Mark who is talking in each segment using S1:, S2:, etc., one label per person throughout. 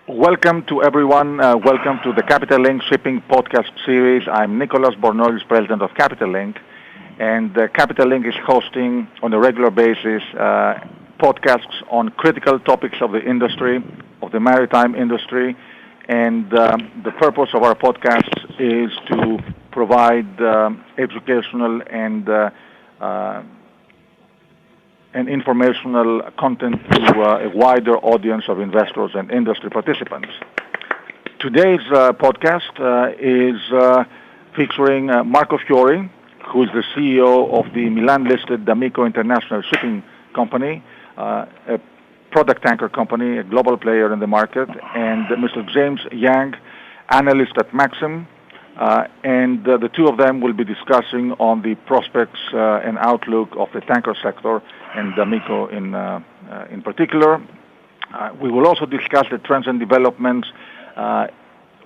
S1: Welcome to everyone. Welcome to the Capital Link Shipping Podcast Series. I'm Nicholas Bornozis, President of Capital Link, and Capital Link is hosting on a regular basis podcasts on critical topics of the industry, of the maritime industry, and the purpose of our podcasts is to provide educational and informational content to a wider audience of investors and industry participants. Today's podcast is featuring Marco Fiori, who is the CEO of the Milan-listed D'Amico International Shipping Company, a product tanker company, a global player in the market, and Mr. James Jang, analyst at Maxim. And the two of them will be discussing on the prospects and outlook of the tanker sector and D'Amico in particular. We will also discuss the trends and developments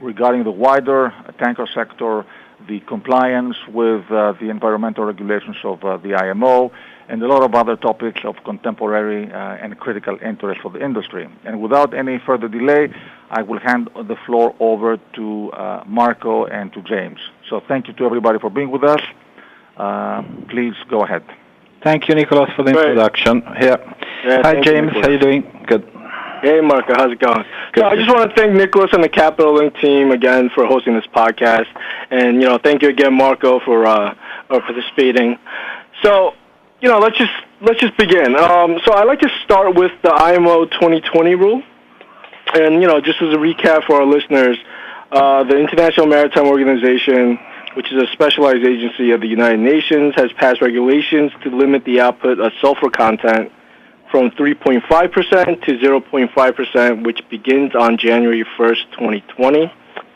S1: regarding the wider tanker sector, the compliance with the environmental regulations of the IMO, and a lot of other topics of contemporary and critical interest for the industry. And without any further delay, I will hand the floor over to Marco and to James. So thank you to everybody for being with us. Please go ahead.
S2: Thank you, Nicholas, for the introduction. Hi, James. How are you doing? Good.
S3: Hey, Marco. How's it going?
S2: Good.
S3: So I just want to thank Nicholas and the Capital Link team again for hosting this podcast. And, thank you again, Marco, for participating. So, let's just begin. So I'd like to start with the IMO 2020 rule. And, just as a recap for our listeners, the International Maritime Organization, which is a specialized agency of the United Nations, has passed regulations to limit the output of sulfur content from 3.5% to 0.5%, which begins on January 1st, 2020.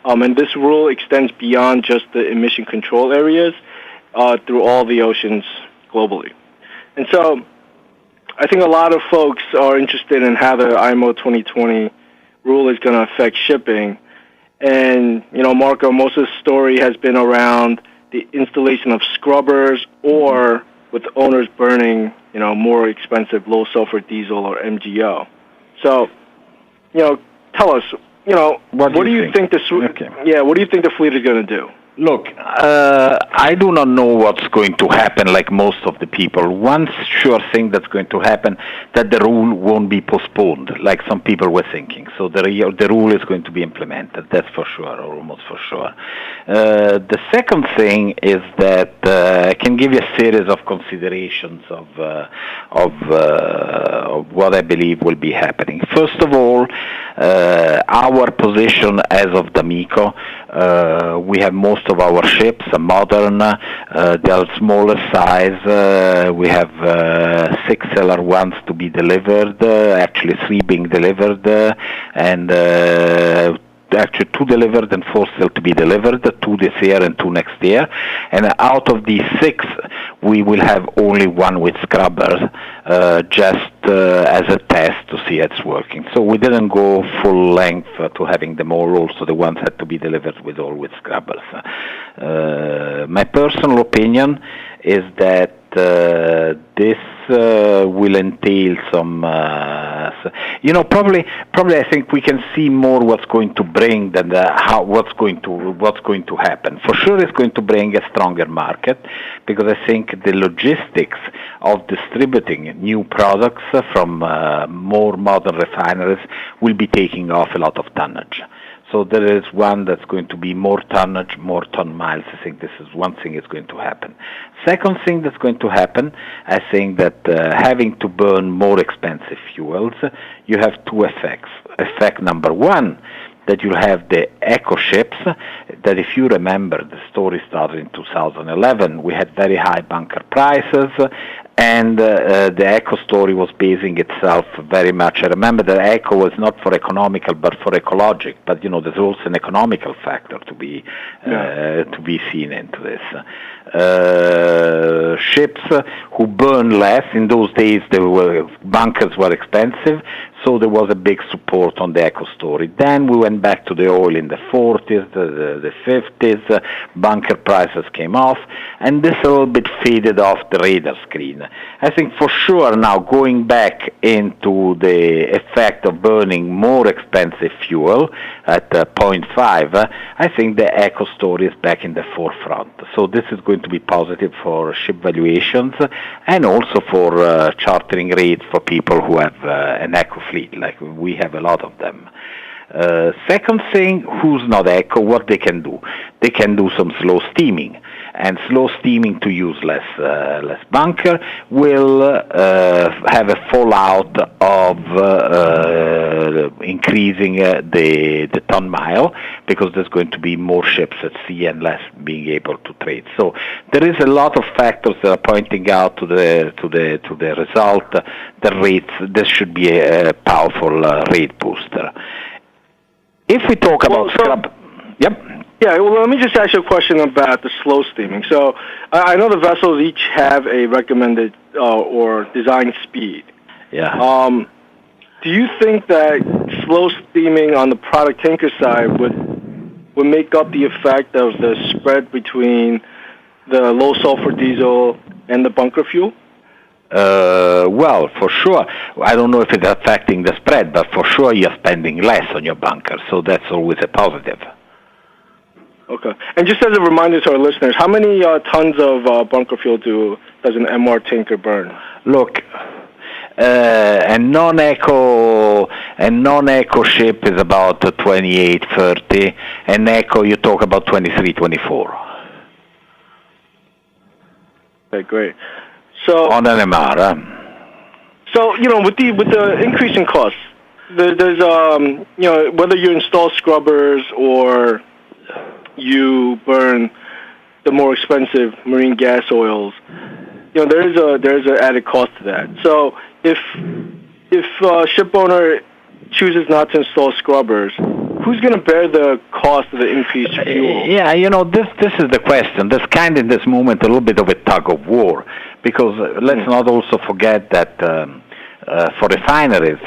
S3: And this rule extends beyond just the emission control areas through all the oceans globally. And so I think a lot of folks are interested in how the IMO 2020 rule is going to affect shipping. And, Marco, most of the story has been around the installation of scrubbers or with owners burning, more expensive low-sulfur diesel or MGO. So, tell us, what do you think what do you think the fleet is going to do?
S2: Look, I do not know what's going to happen like most of the people. One sure thing that's going to happen, that the rule won't be postponed, like some people were thinking. So the rule is going to be implemented, that's for sure, or almost for sure. The second thing is that I can give you a series of considerations of what I believe will be happening. First of all, our position as of D'Amico, we have most of our ships are modern, they are smaller size, we have 6 LR1s to be delivered, actually 3 being delivered, and actually 2 delivered and 4 still to be delivered, 2 this year and 2 next year. And out of these 6, we will have only 1 with scrubbers, just as a test to see it's working. So we didn't go full length to having them all. Also the ones had to be delivered with scrubbers. My personal opinion is that this will entail some, probably I think we can see more what's going to bring than what's going to happen. For sure, it's going to bring a stronger market because I think the logistics of distributing new products from more modern refineries will be taking off a lot of tonnage. So there is one that's going to be more tonnage, more ton miles. I think this is one thing that's going to happen. Second thing that's going to happen, I think that having to burn more expensive fuels, you have 2 effects. Effect number 1, that you have the eco ships, that if you remember, the story started in 2011. We had very high bunker prices, and the eco story was basing itself very much. I remember that eco was not for economical but for ecologic, but there's also an economical factor to be seen into this. Ships who burn less, in those days bunkers were expensive, so there was a big support on the eco story. Then we went back to the oil in the 40s, the 50s, bunker prices came off, and this a little bit faded off the radar screen. I think for sure now going back into the effect of burning more expensive fuel at 0.5, I think the eco story is back in the forefront. So this is going to be positive for ship valuations and also for chartering rates for people who have an eco fleet, like we have a lot of them. Second thing, who's not eco, what they can do? They can do some slow steaming. And slow steaming to use less bunker will have a fallout of increasing the ton mile, because there's going to be more ships at sea and less being able to trade. So there is a lot of factors that are pointing out to the result. The rates, this should be a powerful rate booster. If we talk about scrap, yep.
S3: Yeah, well, let me just ask you a question about the slow steaming. So I know the vessels each have a recommended or design speed.
S2: Yeah.
S3: Do you think that slow steaming on the product tanker side would make up the effect of the spread between the low sulfur diesel and the bunker fuel?
S2: Well, for sure. I don't know if it's affecting the spread, but for sure you're spending less on your bunker, so that's always a positive.
S3: Okay. And just as a reminder to our listeners, how many tons of bunker fuel does an MR tanker burn?
S2: Look, a non-eco ship is about 28, 30. An eco, you talk about 23, 24.
S3: Okay, great. So
S2: on an MR.
S3: So with the increase in costs, there's whether you install scrubbers or you burn the more expensive marine gas oils, there's an added cost to that. So if a ship owner chooses not to install scrubbers, who's going to bear the cost of the increased fuel?
S2: Yeah, this is the question. There's kind of in this moment a little bit of a tug of war, because let's not also forget that for refineries,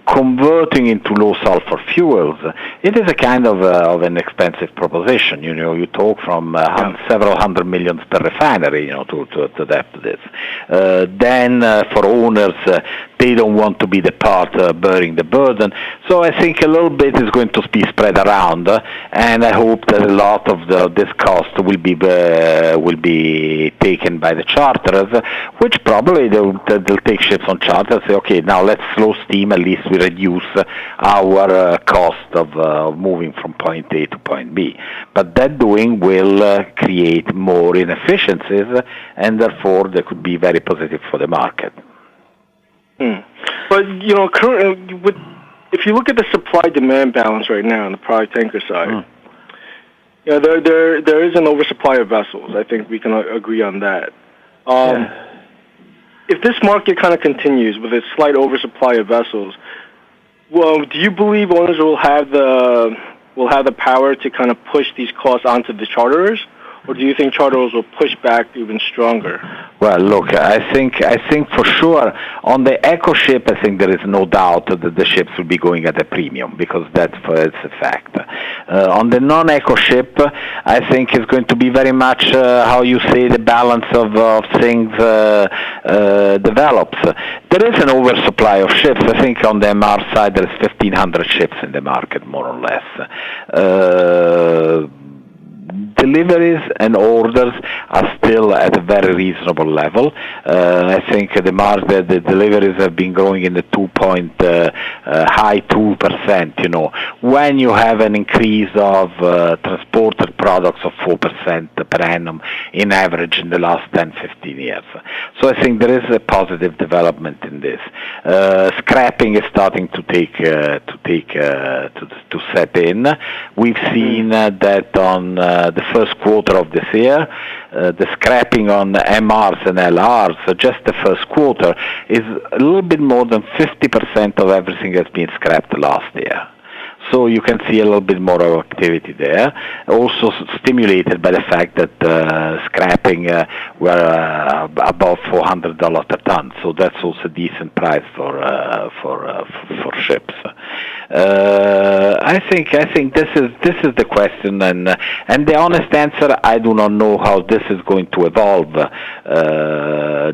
S2: converting into low sulfur fuels, it is a kind of an expensive proposition. You talk from several hundred millions per refinery, to adapt to this. Then for owners, they don't want to be the part bearing the burden. So I think a little bit is going to be spread around, and I hope that a lot of this cost will be taken by the charterers, which probably they'll take ships on charter and say, okay, now let's slow steam, at least we reduce our cost of moving from point A to point B. But that doing will create more inefficiencies, and therefore they could be very positive for the market.
S3: But currently, if you look at the supply-demand balance right now on the product tanker side, there is an oversupply of vessels. I think we can agree on that. If this market kind of continues with a slight oversupply of vessels, well, do you believe owners will have the power to kind of push these costs onto the charterers, or do you think charterers will push back even stronger?
S2: Well, look, I think for sure on the eco ship, I think there is no doubt that the ships will be going at a premium, because it's a fact. On the non-eco ship, I think it's going to be very much how you say the balance of things develops. There is an oversupply of ships. I think on the MR side there is 1,500 ships in the market, more or less. Deliveries and orders are still at a very reasonable level. I think the deliveries have been growing in the high 2%. When you have an increase of transported products of 4% per annum in average in the last 10-15 years. So I think there is a positive development in this. Scrapping is starting to set in. We've seen that on the first quarter of this year, the scrapping on MRs and LRs, so just the first quarter, is a little bit more than 50% of everything that's been scrapped last year. So you can see a little bit more of activity there, also stimulated by the fact that scrapping were above $400 per ton. So that's also a decent price for ships. I think this is the question, and the honest answer, I do not know how this is going to evolve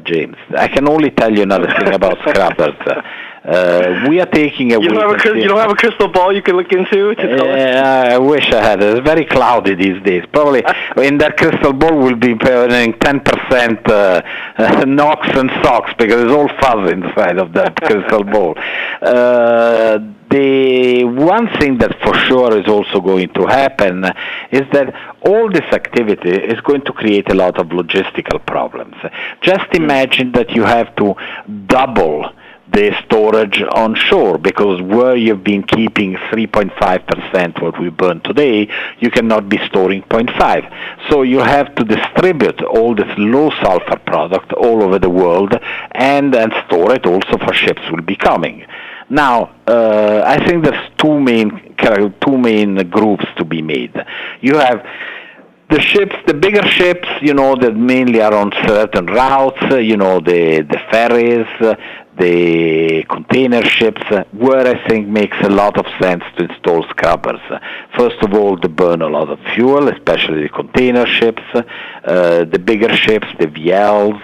S2: James. I can only tell you another thing about scrubbers. We are taking a...
S3: You don't have a crystal ball you can look into to tell us?
S2: I wish I had. It's very cloudy these days. Probably in that crystal ball we'll be earning 10% NOx and SOx because it's all fuzz inside of that crystal ball. The one thing that for sure is also going to happen is that all this activity is going to create a lot of logistical problems. Just imagine that you have to double the storage on shore, because where you've been keeping 3.5% what we burn today, you cannot be storing 0.5. So you have to distribute all this low sulfur product all over the world and store it also for ships will be coming. Now, I think there's two main groups to be made. You have the ships, the bigger ships, that mainly are on certain routes, the ferries, the container ships, where I think makes a lot of sense to install scrubbers. First of all, they burn a lot of fuel, especially the container ships, the bigger ships, the VLs.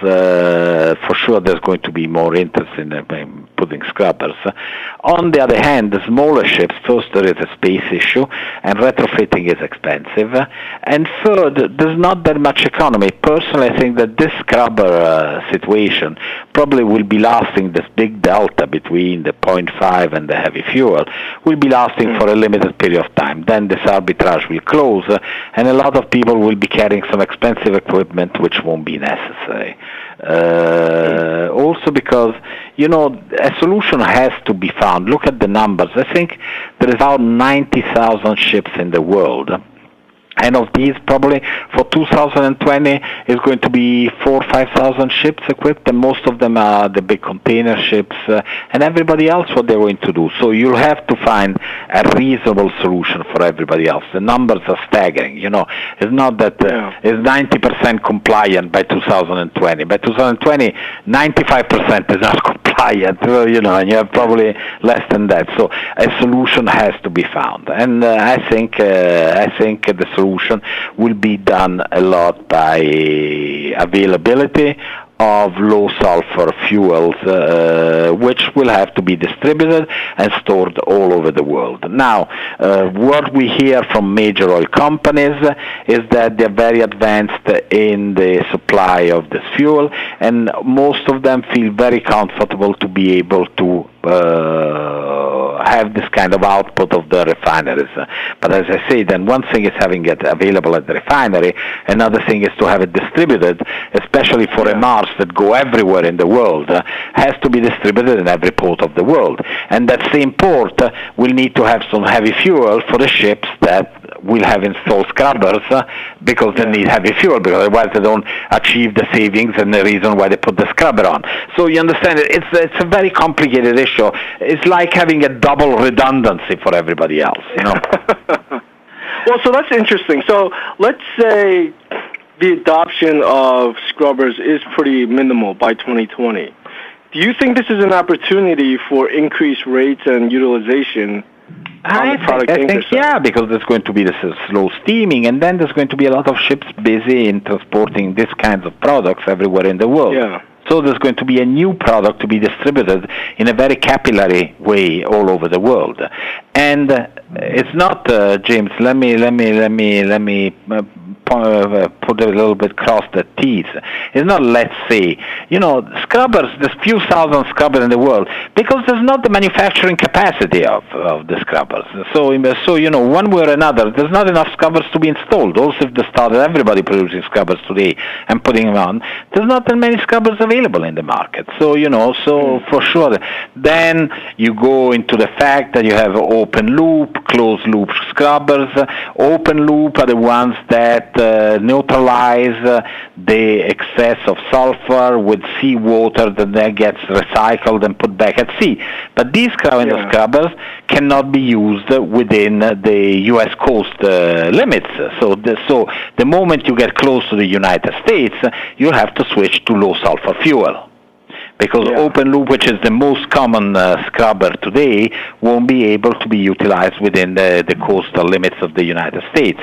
S2: For sure, there's going to be more interest in putting scrubbers. On the other hand, the smaller ships, first there is a space issue, and retrofitting is expensive. And third, there's not that much economy. Personally, I think that this scrubber situation probably will be lasting. This big delta between the 0.5 and the heavy fuel will be lasting for a limited period of time. Then this arbitrage will close, and a lot of people will be carrying some expensive equipment which won't be necessary. Also because, a solution has to be found. Look at the numbers. I think there is about 90,000 ships in the world. And of these, probably for 2020, is going to be 4,000 or 5,000 ships equipped, and most of them are the big container ships, and everybody else what they're going to do. So you'll have to find a reasonable solution for everybody else. The numbers are staggering. It's not that it's 90% compliant by 2020. By 2020, 95% is not compliant. And you have probably less than that. So a solution has to be found, and I think the solution will be done a lot by availability of low sulfur fuels, which will have to be distributed and stored all over the world. Now, what we hear from major oil companies is that they're very advanced in the supply of this fuel, and most of them feel very comfortable to be able to have this kind of output of the refineries. But as I say, then one thing is having it available at the refinery, another thing is to have it distributed, especially for MRs that go everywhere in the world, has to be distributed in every port of the world. And that same port will need to have some heavy fuel for the ships that will have installed scrubbers because they need heavy fuel, because otherwise they don't achieve the savings and the reason why they put the scrubber on. So you understand, it's a very complicated issue. It's like having a double redundancy for everybody else,
S3: Well, so that's interesting. So let's say the adoption of scrubbers is pretty minimal by 2020. Do you think this is an opportunity for increased rates and utilization? I think
S2: because there's going to be this slow steaming, and then there's going to be a lot of ships busy in transporting these kinds of products everywhere in the world.
S3: Yeah.
S2: So there's going to be a new product to be distributed in a very capillary way all over the world. And it's not, James, let me put a little bit cross the T's. It's not, let's say, scrubbers, there's few thousand scrubbers in the world, because there's not the manufacturing capacity of the scrubbers. So one way or another, there's not enough scrubbers to be installed. Also, if they started everybody producing scrubbers today and putting them on, there's not that many scrubbers available in the market. So, so for sure. Then you go into the fact that you have open loop, closed loop scrubbers. Open loop are the ones that neutralize the excess of sulfur with seawater that then gets recycled and put back at sea. But these kind of scrubbers cannot be used within the U.S. coast limits. So the moment you get close to the United States, you'll have to switch to low sulfur fuel. Because open loop, which is the most common scrubber today, won't be able to be utilized within the coastal limits of the United States.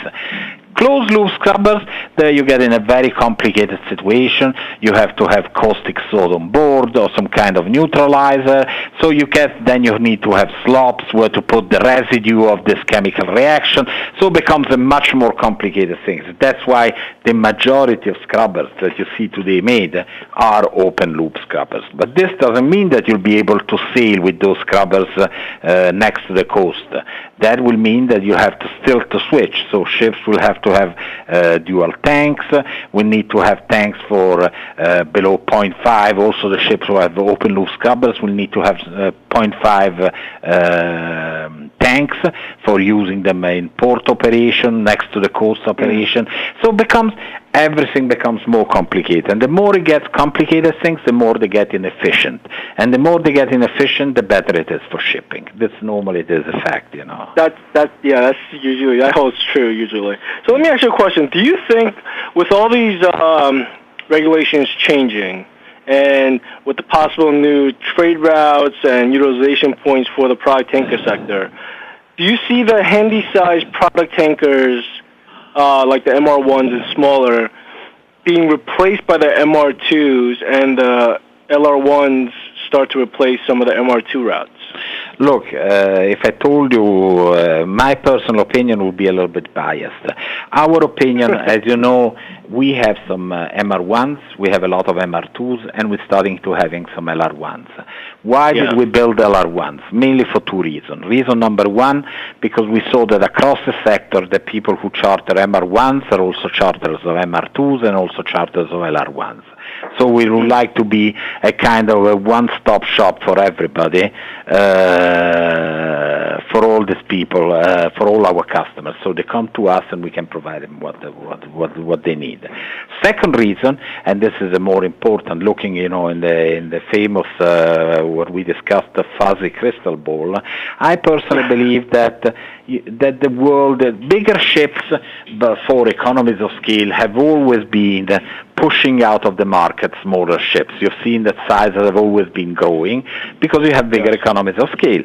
S2: Closed loop scrubbers, there you get in a very complicated situation. You have to have caustic soda on board or some kind of neutralizer. So then you need to have slops where to put the residue of this chemical reaction. So it becomes a much more complicated thing. That's why the majority of scrubbers that you see today made are open loop scrubbers. But this doesn't mean that you'll be able to sail with those scrubbers next to the coast. That will mean that you have to still to switch. So ships will have to have dual tanks. We need to have tanks for below 0.5. Also the ships who have open loop scrubbers will need to have 0.5 tanks for using them in port operation, next to the coast operation. So everything becomes more complicated. And the more it gets complicated things, the more they get inefficient. And the more they get inefficient, the better it is for shipping. That's normally it is a fact,
S3: That's usually, that holds true usually. So let me ask you a question. Do you think with all these regulations changing and with the possible new trade routes and utilization points for the product tanker sector, do you see the handy-sized product tankers like the MR1s and smaller being replaced by the MR2s and the LR1s start to replace some of the MR2 routes?
S2: Look, if I told you, my personal opinion would be a little bit biased. Our opinion, as you know, we have some MR1s, we have a lot of MR2s, and we're starting to having some LR1s. Why did we build LR1s? Mainly for two reasons. Reason number one, because we saw that across the sector, the people who charter MR1s are also charters of MR2s and also charters of LR1s. So we would like to be a kind of a one-stop shop for everybody, for all these people, for all our customers. So they come to us and we can provide them what they need. Second reason, and this is a more important, looking in the famous what we discussed, the fuzzy crystal ball. I personally believe that the world, bigger ships, but for economies of scale, have always been pushing out of the market smaller ships. You've seen that sizes have always been growing because you have bigger economies of scale.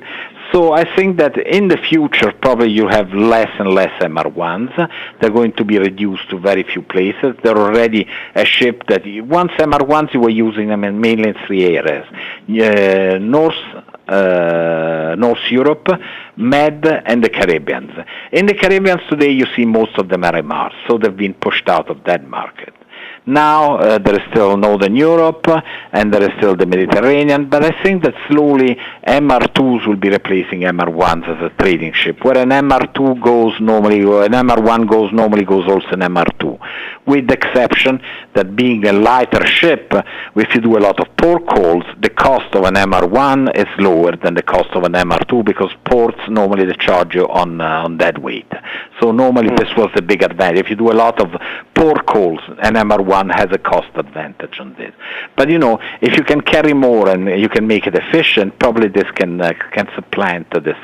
S2: So I think that in the future, probably you have less and less MR1s. They're going to be reduced to very few places. They're already a ship that once MR1s, you were using them mainly in three areas. North Europe, Med, and the Caribbean. In the Caribbean today, you see most of them are MRs, so they've been pushed out of that market. Now there is still Northern Europe and there is still the Mediterranean, but I think that slowly MR2s will be replacing MR1s as a trading ship. Where an MR2 goes normally, or an MR1 goes normally, goes also an MR2. With the exception that being a lighter ship, if you do a lot of port calls, the cost of an MR1 is lower than the cost of an MR2 because ports normally they charge you on dead weight. So normally this was the big advantage. If you do a lot of port calls, an MR1 has a cost advantage on this. But if you can carry more and you can make it efficient, probably this can supplant this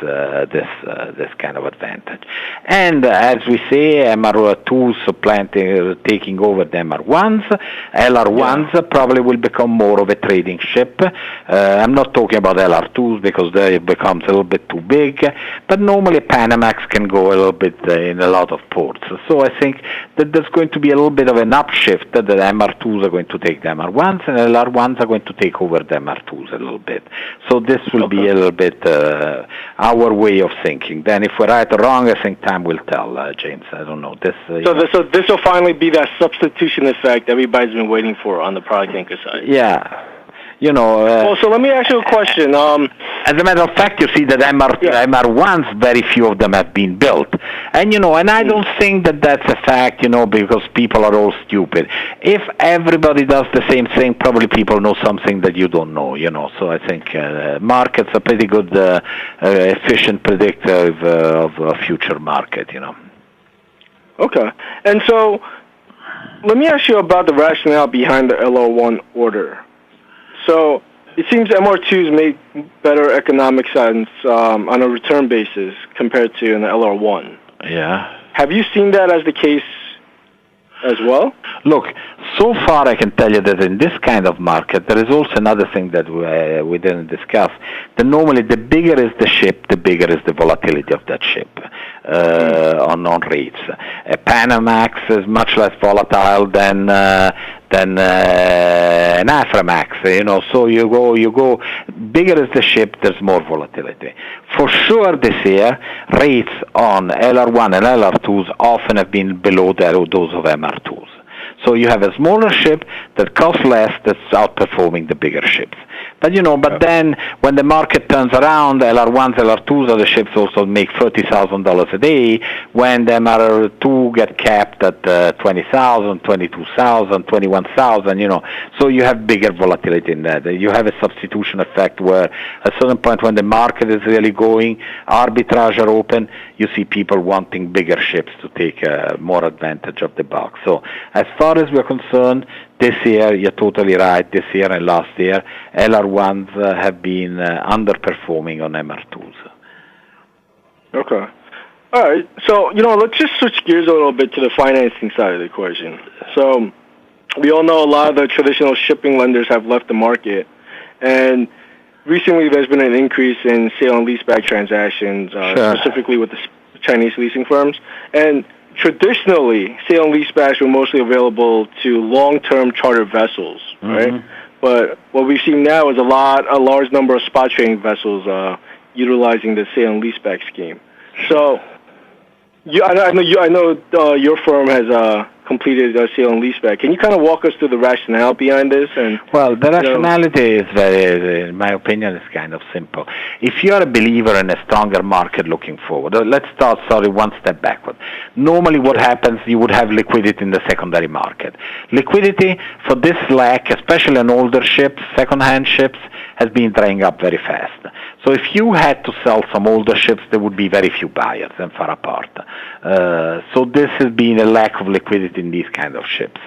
S2: kind of advantage. And as we say, MR2s taking over the MR1s. LR1s probably will become more of a trading ship. I'm not talking about LR2s because they becomes a little bit too big, but normally Panamax can go a little bit in a lot of ports. So I think that there's going to be a little bit of an upshift, that the MR2s are going to take the MR1s and LR1s are going to take over the MR2s a little bit. So this will be a little bit our way of thinking. Then if we're right or wrong, I think time will tell, James. I don't know.
S3: So this will finally be that substitution effect everybody's been waiting for on the product tanker side.
S2: Yeah.
S3: So let me ask you a question.
S2: As a matter of fact, you see that MR1s, very few of them have been built. And, and I don't think that that's a fact, because people are all stupid. If everybody does the same thing, probably people know something that you don't know, So I think markets are pretty good, efficient predictor of a future market,
S3: Okay. And so let me ask you about the rationale behind the LR1 order. So it seems MR2s make better economic sense on a return basis compared to an LR1.
S2: Yeah.
S3: Have you seen that as the case as well?
S2: Look, so far I can tell you that in this kind of market, there is also another thing that we didn't discuss. That normally the bigger is the ship, the bigger is the volatility of that ship. on rates. Panamax is much less volatile than an Aframax, so you go, bigger is the ship, there's more volatility. For sure this year, rates on LR1 and LR2s often have been below those of MR2s. So you have a smaller ship that costs less that's outperforming the bigger ships. But then when the market turns around, LR1s, LR2s are the ships also make $30,000 a day, when the MR2 get capped at 20,000, 22,000, 21,000, so you have bigger volatility in that. You have a substitution effect where at a certain point when the market is really going, arbitrage are open, you see people wanting bigger ships to take more advantage of the box. So as far as we're concerned, this year, you're totally right, this year and last year, LR1s have been underperforming on MR2s.
S3: Okay. All right. So, let's just switch gears a little bit to the financing side of the equation. So, we all know a lot of the traditional shipping lenders have left the market, and recently there's been an increase in sale and leaseback transactions, specifically with the Chinese leasing firms. And traditionally, sale and leasebacks were mostly available to long-term charter vessels, right? But what we've seen now is a large number of spot trading vessels utilizing the sale and leaseback scheme. So, I know your firm has completed a sale and leaseback. Can you kind of walk us through the rationale behind this?
S2: Well, the rationality is very, in my opinion, is kind of simple. If you are a believer in a stronger market looking forward, let's start, one step backward. Normally what happens, you would have liquidity in the secondary market. Liquidity for this lack, especially on older ships, second-hand ships, has been drying up very fast. So if you had to sell some older ships, there would be very few buyers and far apart. So this has been a lack of liquidity in these kind of ships.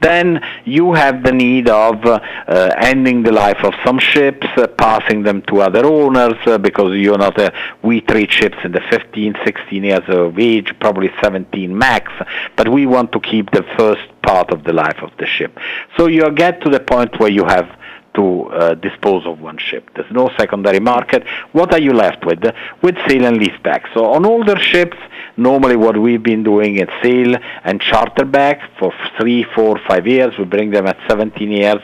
S2: Then you have the need of ending the life of some ships, passing them to other owners, because you're not we treat ships in the 15, 16 years of age, probably 17 max, but we want to keep the first part of the life of the ship. So you get to the point where you have to dispose of one ship. There's no secondary market. What are you left with? With sale and leaseback. So on older ships, normally what we've been doing is sale and charter back for 3, 4, 5 years. We bring them at 17 years.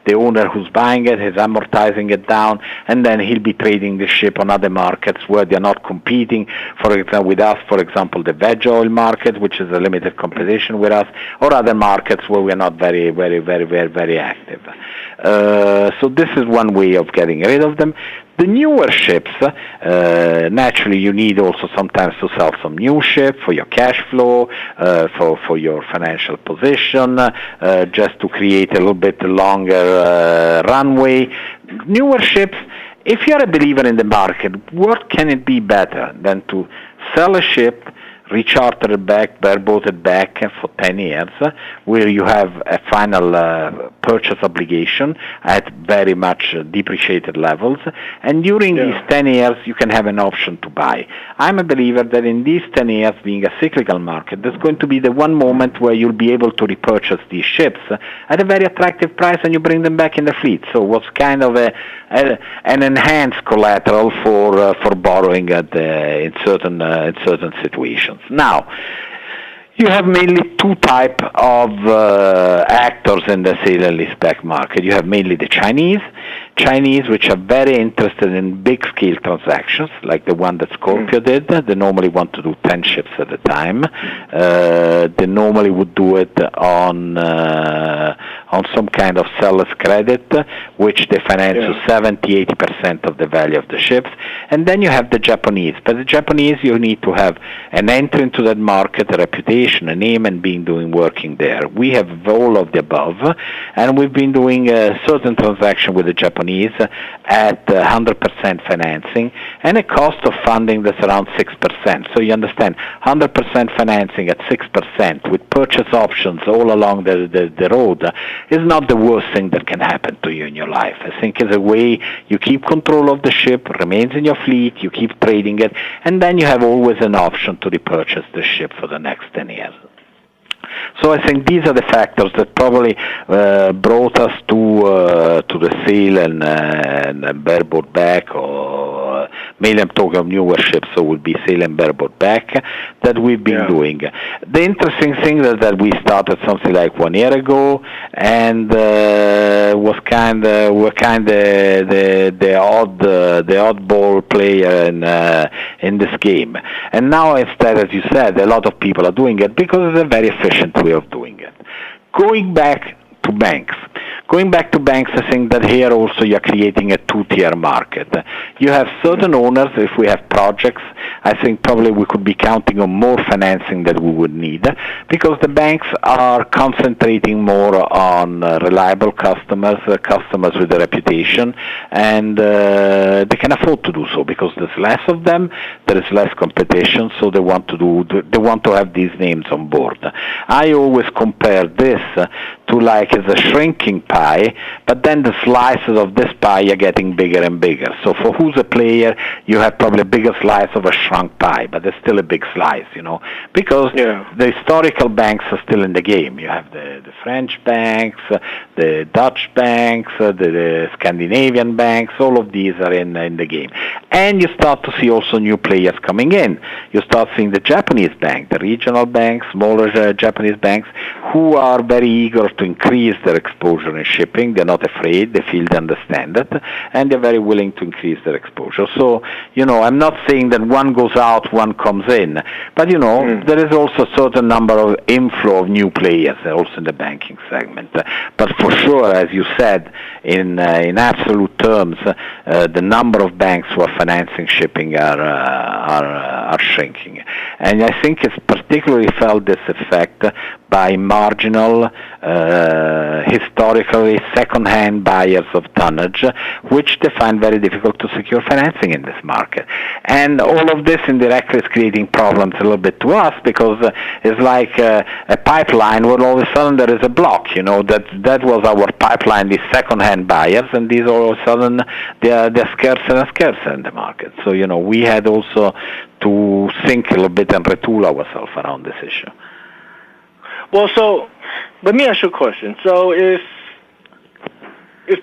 S2: The owner who's buying it is amortizing it down, and then he'll be trading the ship on other markets where they're not competing, for example, with us, for example, the veg oil market, which is a limited competition with us, or other markets where we're not very, very, very, very, very active. So this is one way of getting rid of them. The newer ships, naturally you need also sometimes to sell some new ship for your cash flow, for your financial position, just to create a little bit longer runway. Newer ships, if you're a believer in the market, what can it be better than to sell a ship, recharter it back, bareboat it back for 10 years, where you have a final purchase obligation at very much depreciated levels, and during these 10 years you can have an option to buy. I'm a believer that in these 10 years, being a cyclical market, there's going to be the one moment where you'll be able to repurchase these ships at a very attractive price, and you bring them back in the fleet. So it was kind of an enhanced collateral for borrowing in certain situations. Now, you have mainly two types of actors in the sale and leaseback market. You have mainly the Chinese, which are very interested in big-scale transactions, like the one that Scorpio did. They normally want to do 10 ships at a time. They normally would do it on some kind of seller's credit, which they finance to 70-80% of the value of the ships. And then you have the Japanese. But the Japanese, you need to have an entry into that market, a reputation, a name, and working there. We have all of the above, and we've been doing a certain transaction with the Japanese at 100% financing and a cost of funding that's around 6%. So you understand, 100% financing at 6% with purchase options all along the road is not the worst thing that can happen to you in your life. I think it's a way you keep control of the ship, remains in your fleet, you keep trading it, and then you have always an option to repurchase the ship for the next 10 years. So I think these are the factors that probably brought us to the sale and bareboat back or mainly I'm talking of newer ships, so it would be sale and bareboat back, that we've been doing. The interesting thing is that we started something like 1 year ago, and we're kind of the oddball player in this game. And now instead, as you said, a lot of people are doing it because it's a very efficient way of doing it. Going back to banks, I think that here also you're creating a two-tier market. You have certain owners. If we have projects, I think probably we could be counting on more financing that we would need, because the banks are concentrating more on reliable customers with a reputation, and they can afford to do so because there's less of them, there is less competition, so they want to have these names on board. I always compare this to like as a shrinking pie, but then the slices of this pie are getting bigger and bigger. So for who's a player, you have probably a bigger slice of a shrunk pie, but it's still a big slice, because the historical banks are still in the game. You have the French banks, the Dutch banks, the Scandinavian banks, all of these are in the game. And you start to see also new players coming in. You start seeing the Japanese bank, the regional banks, smaller Japanese banks, who are very eager to increase their exposure in shipping. They're not afraid. They feel they understand it, and they're very willing to increase their exposure. So, I'm not saying that one goes out, one comes in, but there is also a certain number of inflow of new players also in the banking segment. But for sure, as you said, in absolute terms, the number of banks who are financing shipping are shrinking, and I think it's particularly felt this effect by marginal, historically second-hand buyers of tonnage, which they find very difficult to secure financing in this market. And all of this indirectly is creating problems a little bit to us, because it's like a pipeline where all of a sudden there is a block. That was our pipeline, these second-hand buyers, and these all of a sudden they're scarcer and scarcer in the market. So we had also to think a little bit and retool ourselves around this issue.
S3: Well, so let me ask you a question. So if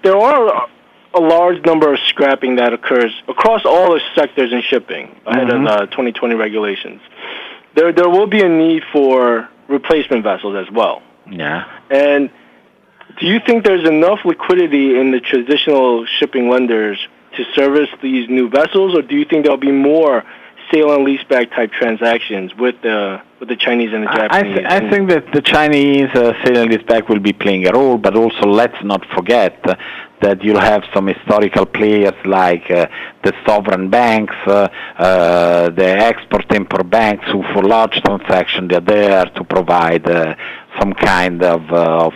S3: there are a large number of scrapping that occurs across all the sectors in shipping ahead of 2020 regulations, there will be a need for replacement vessels as well.
S2: Yeah.
S3: And do you think there's enough liquidity in the traditional shipping lenders to service these new vessels, or do you think there'll be more sale and leaseback type transactions with the Chinese and the Japanese?
S2: I think that the Chinese sale and leaseback will be playing a role, but also let's not forget that you'll have some historical players like the sovereign banks, the export-import banks, who for large transactions they're there to provide some kind of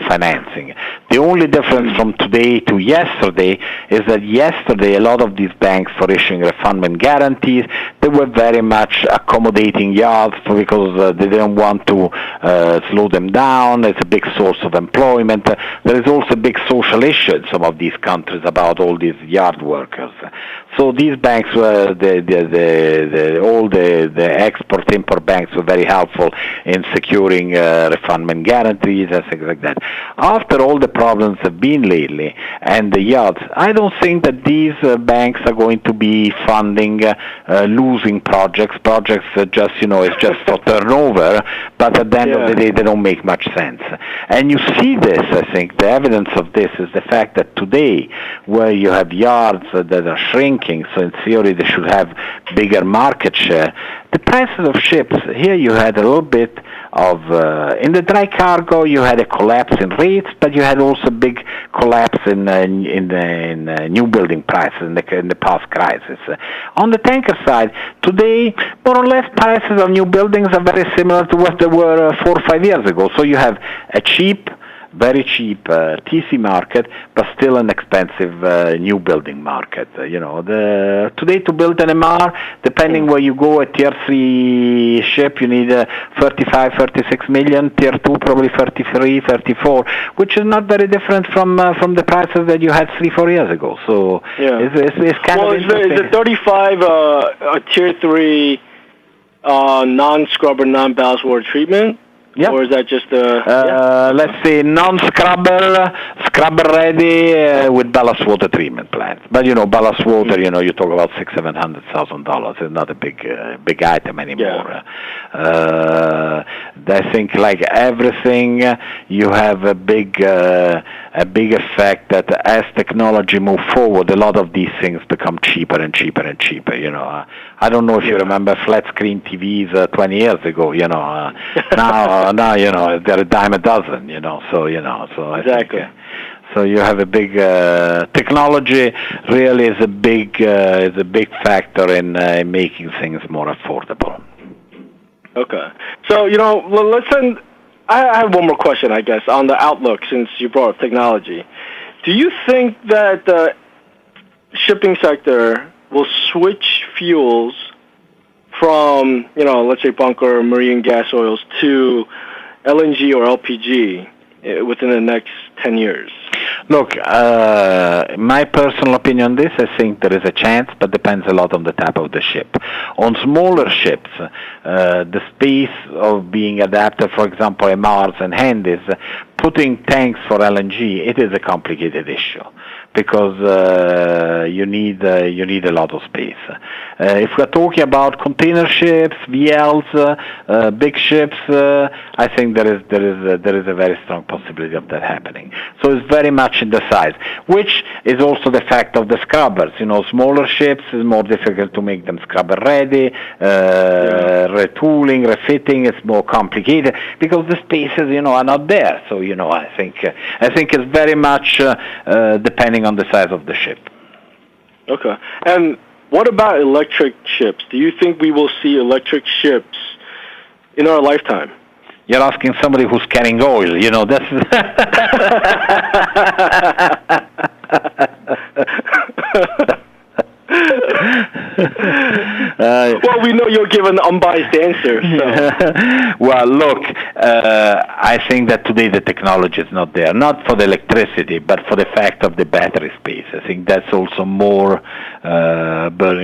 S2: financing. The only difference from today to yesterday is that yesterday a lot of these banks were issuing refundment guarantees. They were very much accommodating yards because they didn't want to slow them down. It's a big source of employment. There is also a big social issue in some of these countries about all these yard workers. So these banks were all the export-import banks were very helpful in securing refundment guarantees and things like that. After all the problems have been lately and the yards, I don't think that these banks are going to be funding losing projects. Projects just it's just for turnover, but at the end of the day they don't make much sense. And you see this. I think the evidence of this is the fact that today, where you have yards that are shrinking, so in theory they should have bigger market share, the prices of ships, here you had a little bit of, in the dry cargo you had a collapse in rates, but you had also a big collapse in new building prices in the past crisis. On the tanker side, today, more or less prices of new buildings are very similar to what they were 4 or 5 years ago. So you have a very cheap TC market, but still an expensive new building market. Today to build an MR, depending where you go, a tier 3 ship, you need 35, 36 million, tier 2 probably 33, 34, which is not very different from the prices that you had 3-4 years ago. So it's kind of interesting.
S3: Is the 35 a tier 3 non-scrubber, non-ballast water treatment?
S2: Yeah.
S3: Or is that just
S2: let's say non-scrubber, scrubber ready with ballast water treatment plants. But ballast water, you talk about $600,000-$700,000. It's not a big item anymore.
S3: Yeah.
S2: I think like everything, you have a big effect that as technology moves forward, a lot of these things become cheaper and cheaper and cheaper. I don't know if you remember flat screen TVs 20 years ago. Now they're a dime a dozen. So I
S3: exactly.
S2: think, so you have a big technology. Really is a big factor in making things more affordable.
S3: Okay. So let's end. I have one more question, I guess, on the outlook. Since you brought up technology, do you think that the shipping sector will switch fuels from, let's say bunker, marine gas oils to LNG or LPG within the next 10 years?
S2: Look, my personal opinion on this, I think there is a chance, but depends a lot on the type of the ship. On smaller ships, the space of being adapted, for example, MRs and Handys, putting tanks for LNG, it is a complicated issue because you need a lot of space. If we're talking about container ships, VLs, big ships, I think there is a very strong possibility of that happening. So it's very much in the size, which is also the fact of the scrubbers. Smaller ships is more difficult to make them scrubber ready. Retooling, refitting is more complicated because the spaces are not there. So I think it's very much depending on the size of the ship.
S3: Okay. And what about electric ships? Do you think we will see electric ships in our lifetime?
S2: You're asking somebody who's carrying oil, that's...
S3: Well, we know you'll give an unbiased answer. So.
S2: Well, look, I think that today the technology is not there, not for the electricity, but for the fact of the battery space. I think that's also more, but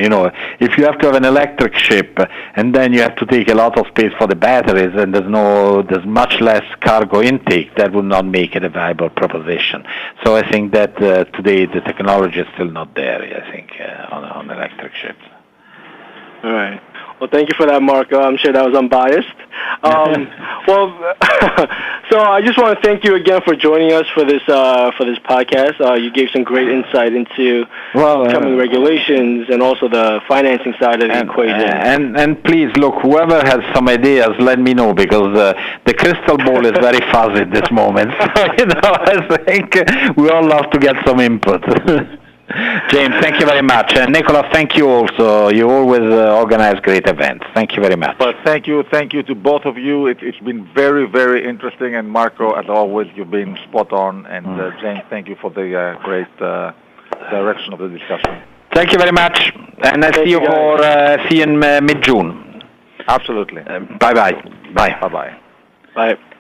S2: if you have to have an electric ship and then you have to take a lot of space for the batteries and there's much less cargo intake, that would not make it a viable proposition. So I think that today the technology is still not there, I think, on electric ships.
S3: All right. Well, thank you for that, Marco. I'm sure that was unbiased. Well, so I just want to thank you again for joining us for this podcast. You gave some great insight into coming regulations and also the financing side of the equation.
S2: And please, look, whoever has some ideas, let me know because the crystal ball is very fuzzy at this moment. So, I think we all love to get some input. James, thank you very much. And Nicola, thank you also. You always organize great events. Thank you very much.
S1: But thank you to both of you. It's been very, very interesting. And Marco, as always, you've been spot on. And James, thank you for the great direction of the discussion.
S2: Thank you very much. And I'll see you in mid-June.
S1: Absolutely.
S2: Bye-bye. Bye.
S1: Bye-bye.
S3: Bye.